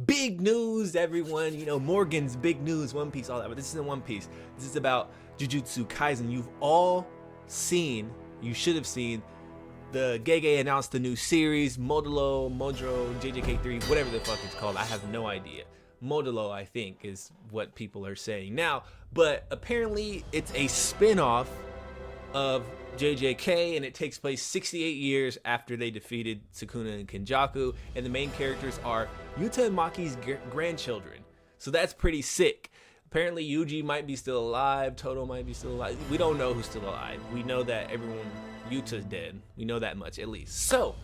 big news, everyone. Morgan's big news, One Piece, all that. But this isn't One Piece. This is about Jujutsu Kaisen. You've all seen, you should have seen, the Gege announced the new series, Modulo, JJK3, whatever the fuck it's called. I have no idea. Modulo, I think, is what people are saying now. But apparently, it's a spin-off of JJK, and it takes place 68 years after they defeated Sukuna and Kenjaku, and the main characters are Yuta and Maki's grandchildren. So that's pretty sick. Apparently Yuji might be still alive, Toto might be still alive. We don't know who's still alive. We know that Yuta's dead. We know that much at least. So,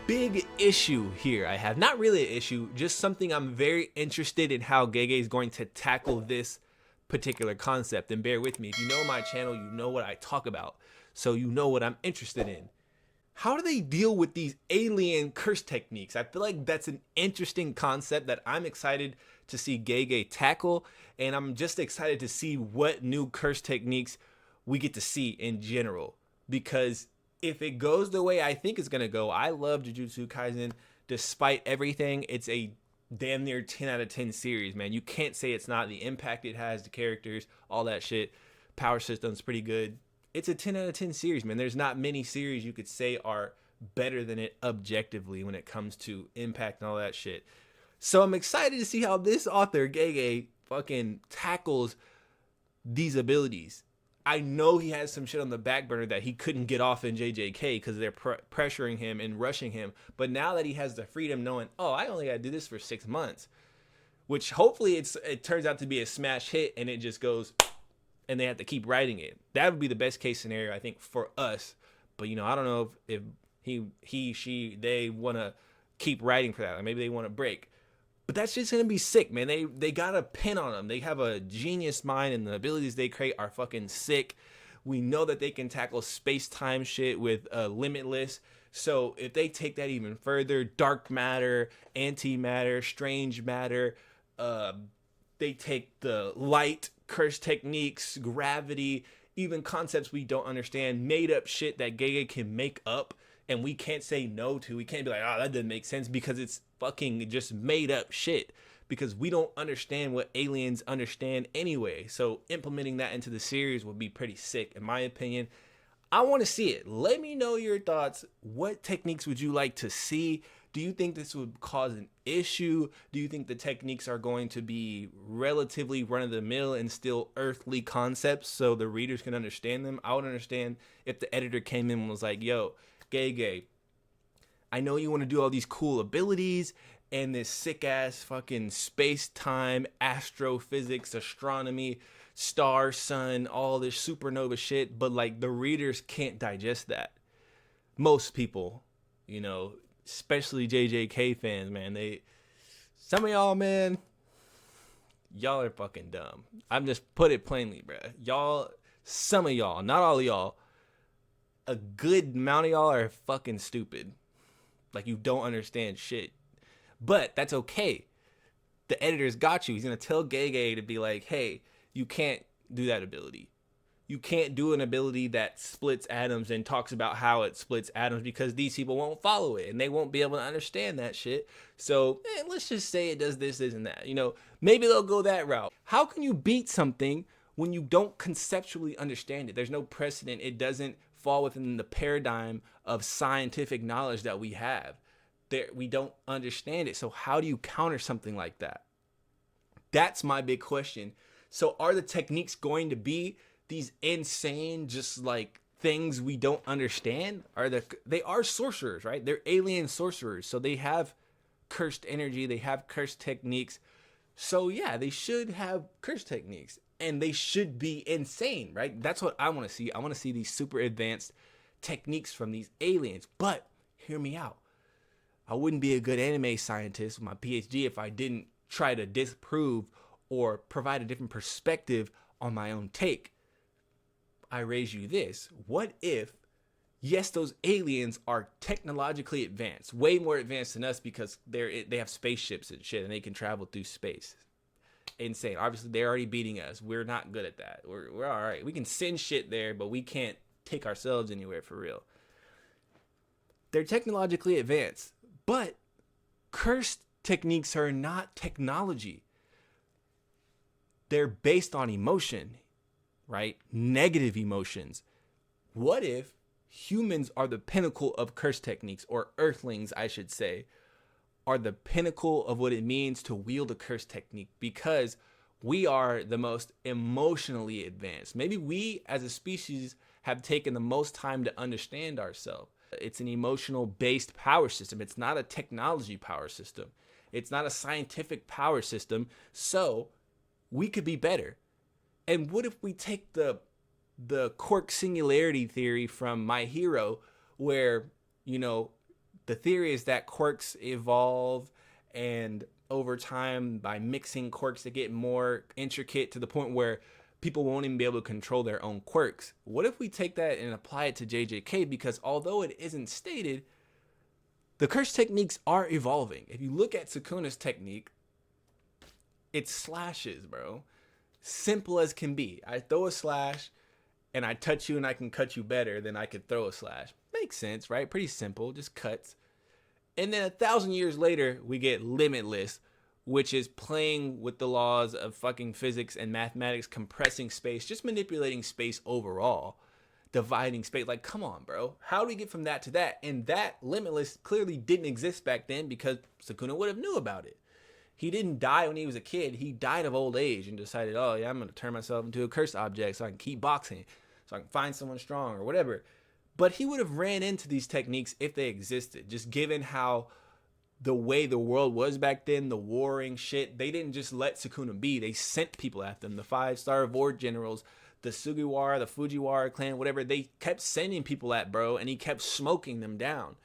big issue here I have. Not really an issue, just something I'm very interested in how Gege is going to tackle this particular concept. And bear with me, if you know my channel, you know what I talk about, so you know what I'm interested in. How do they deal with these alien curse techniques? I feel like that's an interesting concept that I'm excited to see Gege tackle, and I'm just excited to see what new curse techniques we get to see in general, because if it goes the way I think it's gonna go, I love Jujutsu Kaisen. Despite everything, it's a damn near 10 out of 10 series, man. You can't say it's not. The impact it has, the characters, all that shit. Power system's pretty good. It's a 10 out of 10 series, man. There's not many series you could say are better than it objectively when it comes to impact and all that shit. So I'm excited to see how this author, Gege, fucking tackles these abilities. I know he has some shit on the back burner that he couldn't get off in JJK because they're pressuring him and rushing him. But now that he has the freedom knowing, oh, I only got to do this for 6 months, which hopefully it turns out to be a smash hit and it just goes and they have to keep writing it. That would be the best case scenario, I think, for us. But, I don't know if they want to keep writing for that. Or maybe they want to break. But that's just going to be sick, man. They got a pin on them. They have a genius mind, and the abilities they create are fucking sick. We know that they can tackle space-time shit with Limitless. So if they take that even further, dark matter, antimatter, strange matter, they take the light, curse techniques, gravity, even concepts we don't understand, made-up shit that Gege can make up, and we can't say no to. We can't be like, oh, that doesn't make sense, because it's fucking just made up shit, because we don't understand what aliens understand anyway. So implementing that into the series would be pretty sick, in my opinion. I want to see it. Let me know your thoughts. What techniques would you like to see? Do you think this would cause an issue? Do you think the techniques are going to be relatively run-of-the-mill and still earthly concepts so the readers can understand them? I would understand if the editor came in and was like, yo, Gege, I know you want to do all these cool abilities and this sick-ass fucking space-time, astrophysics, astronomy, star, sun, all this supernova shit, but like the readers can't digest that. Most people, especially JJK fans, man, some of y'all, man, y'all are fucking dumb. I'm just put it plainly, bruh. Some of y'all, not all of y'all, a good amount of y'all are fucking stupid. Like, you don't understand shit. But that's okay. The editor's got you. He's going to tell Gege to be like, hey, you can't do that ability. You can't do an ability that splits atoms and talks about how it splits atoms, because these people won't follow it and they won't be able to understand that shit. So let's just say it does this, this, and that. Maybe they'll go that route. How can you beat something when you don't conceptually understand it? There's no precedent. It doesn't fall within the paradigm of scientific knowledge that we have. We don't understand it. So how do you counter something like that? That's my big question. So are the techniques going to be these insane, just like things we don't understand? They are sorcerers, right? They're alien sorcerers. So they have cursed energy. They have cursed techniques. So yeah, they should have cursed techniques. And they should be insane, right? That's what I want to see. I want to see these super advanced techniques from these aliens. But hear me out. I wouldn't be a good anime scientist with my PhD if I didn't try to disprove or provide a different perspective on my own take. I raise you this. What if, yes, those aliens are technologically advanced, way more advanced than us, because they have spaceships and shit and they can travel through space. Insane. Obviously, they're already beating us. We're not good at that. We're all right. We can send shit there, but we can't take ourselves anywhere for real. They're technologically advanced, but cursed techniques are not technology. They're based on emotion, right? Negative emotions. What if humans are the pinnacle of curse techniques, or earthlings, I should say, are the pinnacle of what it means to wield a curse technique, because we are the most emotionally advanced. Maybe we as a species have taken the most time to understand ourselves. It's an emotional based power system. It's not a technology power system. It's not a scientific power system. So we could be better. And what if we take the quark singularity theory from My Hero, where, you know, the theory is that quirks evolve, and over time, by mixing quirks, they get more intricate to the point where people won't even be able to control their own quirks. What if we take that and apply it to JJK? Because although it isn't stated, the curse techniques are evolving. If you look at Sukuna's technique, it's slashes, bro. Simple as can be. I throw a slash and I touch you and I can cut you better than I could throw a slash. Makes sense, right? Pretty simple, just cuts. And then 1,000 years later, we get Limitless, which is playing with the laws of fucking physics and mathematics, compressing space, just manipulating space overall, dividing space. Like, come on, bro. How do we get from that to that? And that Limitless clearly didn't exist back then, because Sukuna would have knew about it. He didn't die when he was a kid. He died of old age and decided, oh yeah, I'm going to turn myself into a cursed object so I can keep boxing, so I can find someone strong or whatever. But he would have ran into these techniques if they existed, just given how the way the world was back then, the warring shit. They didn't just let Sukuna be. They sent people at them. The 5-star Vord generals, the Sugiwara, the Fujiwara clan, whatever. They kept sending people at bro, and he kept smoking them down.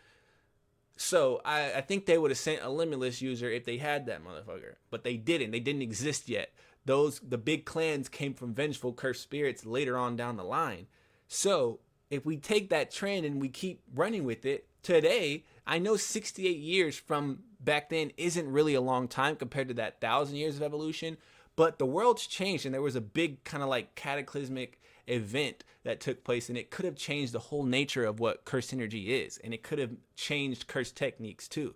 So I think they would have sent a Limitless user if they had that motherfucker. But they didn't. They didn't exist yet. The big clans came from vengeful cursed spirits later on down the line. So if we take that trend and we keep running with it, today, I know 68 years from back then isn't really a long time compared to that 1,000 years of evolution, but the world's changed, and there was a big kind of like cataclysmic event that took place, and it could have changed the whole nature of what cursed energy is, and it could have changed cursed techniques too.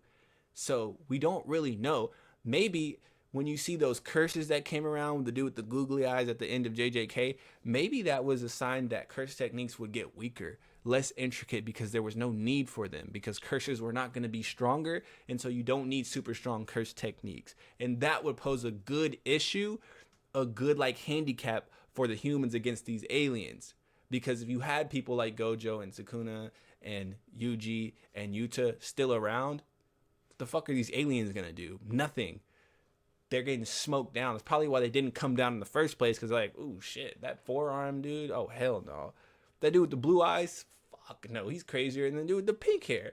So we don't really know. Maybe when you see those curses that came around with the dude with the googly eyes at the end of JJK, maybe that was a sign that curse techniques would get weaker, less intricate, because there was no need for them, because curses were not going to be stronger, and so you don't need super strong curse techniques. And that would pose a good issue, a good like handicap for the humans against these aliens. Because if you had people like Gojo and Sukuna and Yuji and Yuta still around, what the fuck are these aliens going to do? Nothing. They're getting smoked down. That's probably why they didn't come down in the first place, because they're like, ooh, shit, that forearm dude, oh, hell no. That dude with the blue eyes, fuck no, he's crazier than the dude with the pink hair.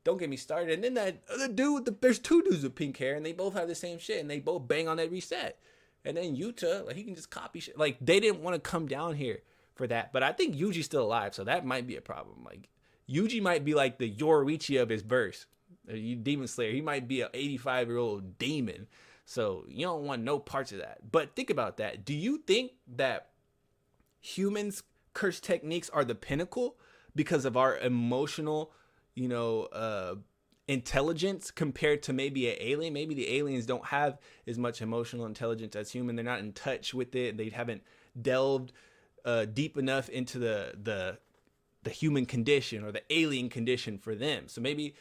Don't get me started. And then that other dude, there's two dudes with pink hair, and they both have the same shit, and they both bang on that reset. And then Yuta, like, he can just copy shit. Like, they didn't want to come down here for that. But I think Yuji's still alive, so that might be a problem. Like, Yuji might be like the Yoruichi of his verse. Demon Slayer. He might be an 85-year-old demon. So you don't want no parts of that. But think about that. Do you think that humans' curse techniques are the pinnacle because of our emotional, intelligence compared to maybe an alien? Maybe the aliens don't have as much emotional intelligence as human. They're not in touch with it. They haven't delved deep enough into the human condition or the alien condition for them. So maybe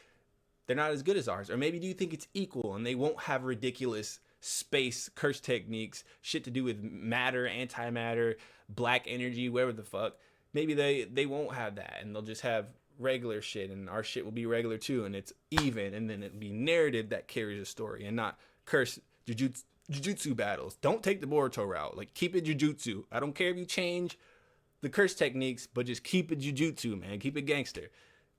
they're not as good as ours. Or maybe do you think it's equal and they won't have ridiculous space curse techniques, shit to do with matter, antimatter, black energy, whatever the fuck. Maybe they won't have that, and they'll just have regular shit, and our shit will be regular too, and it's even, and then it'll be narrative that carries a story and not curse jujutsu battles. Don't take the Boruto route. Like, keep it jujutsu. I don't care if you change the curse techniques, but just keep it jujutsu, man. Keep it gangster.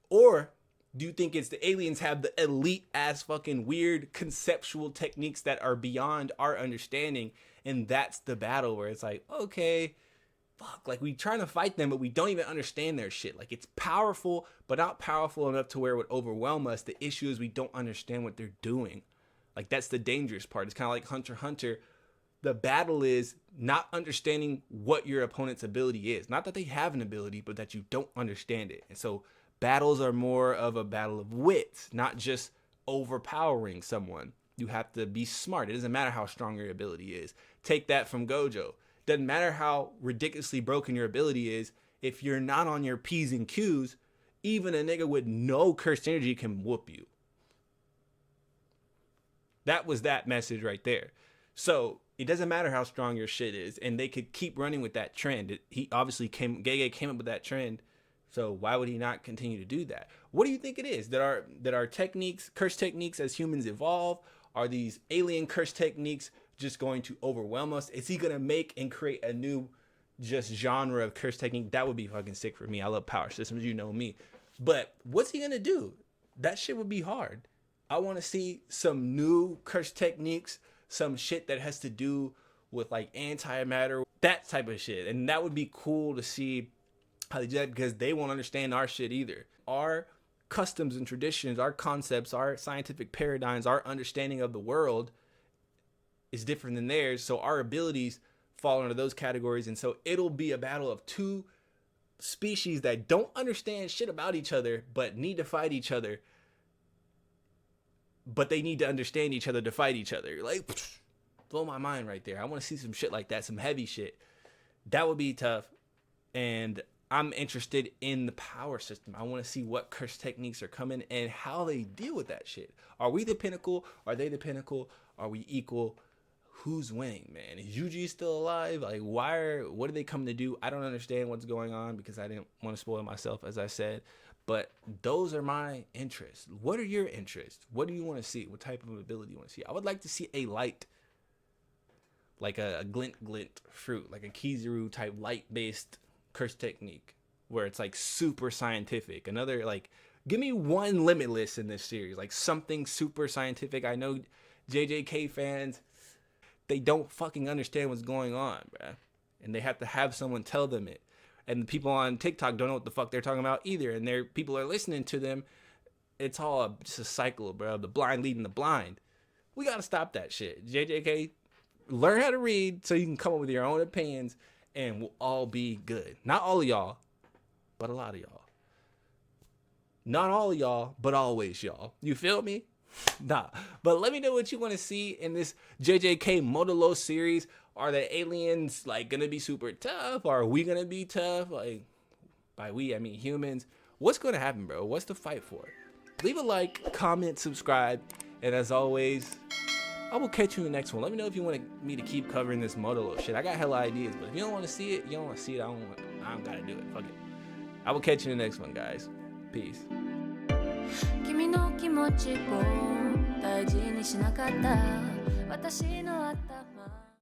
Or do you think it's the aliens have the elite ass fucking weird conceptual techniques that are beyond our understanding, and that's the battle where it's like, okay, fuck, like, we trying to fight them, but we don't even understand their shit. Like, it's powerful, but not powerful enough to where it would overwhelm us. The issue is we don't understand what they're doing. Like, that's the dangerous part. It's kind of like Hunter x Hunter. The battle is not understanding what your opponent's ability is. Not that they have an ability, but that you don't understand it. And so battles are more of a battle of wits, not just overpowering someone. You have to be smart. It doesn't matter how strong your ability is. Take that from Gojo. Doesn't matter how ridiculously broken your ability is. If you're not on your P's and Q's, even a nigga with no cursed energy can whoop you. That was that message right there. So it doesn't matter how strong your shit is, and they could keep running with that trend. He obviously Gege came up with that trend, so why would he not continue to do that? What do you think it is that our techniques, curse techniques, as humans evolve? Are these alien curse techniques just going to overwhelm us? Is he gonna make and create a new just genre of curse technique? That would be fucking sick for me. I love power systems, you know me. But what's he gonna do? That shit would be hard. I want to see some new curse techniques, some shit that has to do with like antimatter, that type of shit. And that would be cool to see how they do that, because they won't understand our shit either. Our customs and traditions, our concepts, our scientific paradigms, our understanding of the world is different than theirs. So our abilities fall into those categories. And so it'll be a battle of two species that don't understand shit about each other, but need to fight each other. But they need to understand each other to fight each other. Like, blow my mind right there. I want to see some shit like that, some heavy shit. That would be tough. And I'm interested in the power system. I want to see what curse techniques are coming and how they deal with that shit. Are we the pinnacle? Are they the pinnacle? Are we equal? Who's winning, man? Is Yuji still alive? Like, what are they coming to do? I don't understand what's going on because I didn't want to spoil myself, as I said. But those are my interests. What are your interests? What do you want to see? What type of ability you want to see? I would like to see a light, like a glint fruit, like a Kizaru type light-based curse technique, where it's like super scientific. Another, like, give me one Limitless in this series, like something super scientific. I know JJK fans, they don't fucking understand what's going on, bruh. And they have to have someone tell them it. And the people on TikTok don't know what the fuck they're talking about either. And people are listening to them. It's all just a cycle, bro. The blind leading the blind. We got to stop that shit. JJK, learn how to read so you can come up with your own opinions and we'll all be good. Not all of y'all, but a lot of y'all. Not all of y'all, but always y'all. You feel me? Nah. But let me know what you want to see in this JJK Modulo series. Are the aliens like gonna be super tough? Are we gonna be tough? Like, by we I mean humans. What's gonna happen, bro? What's the fight for? Leave a like, comment, subscribe, and as always, I will catch you in the next one. Let me know if you want me to keep covering this Modulo shit. I got hella ideas, but if you don't want to see it, you don't want to see it. I don't gotta do it. Fuck it. I will catch you in the next one, guys. Peace. 君の気持ちを大事にしなかった私の頭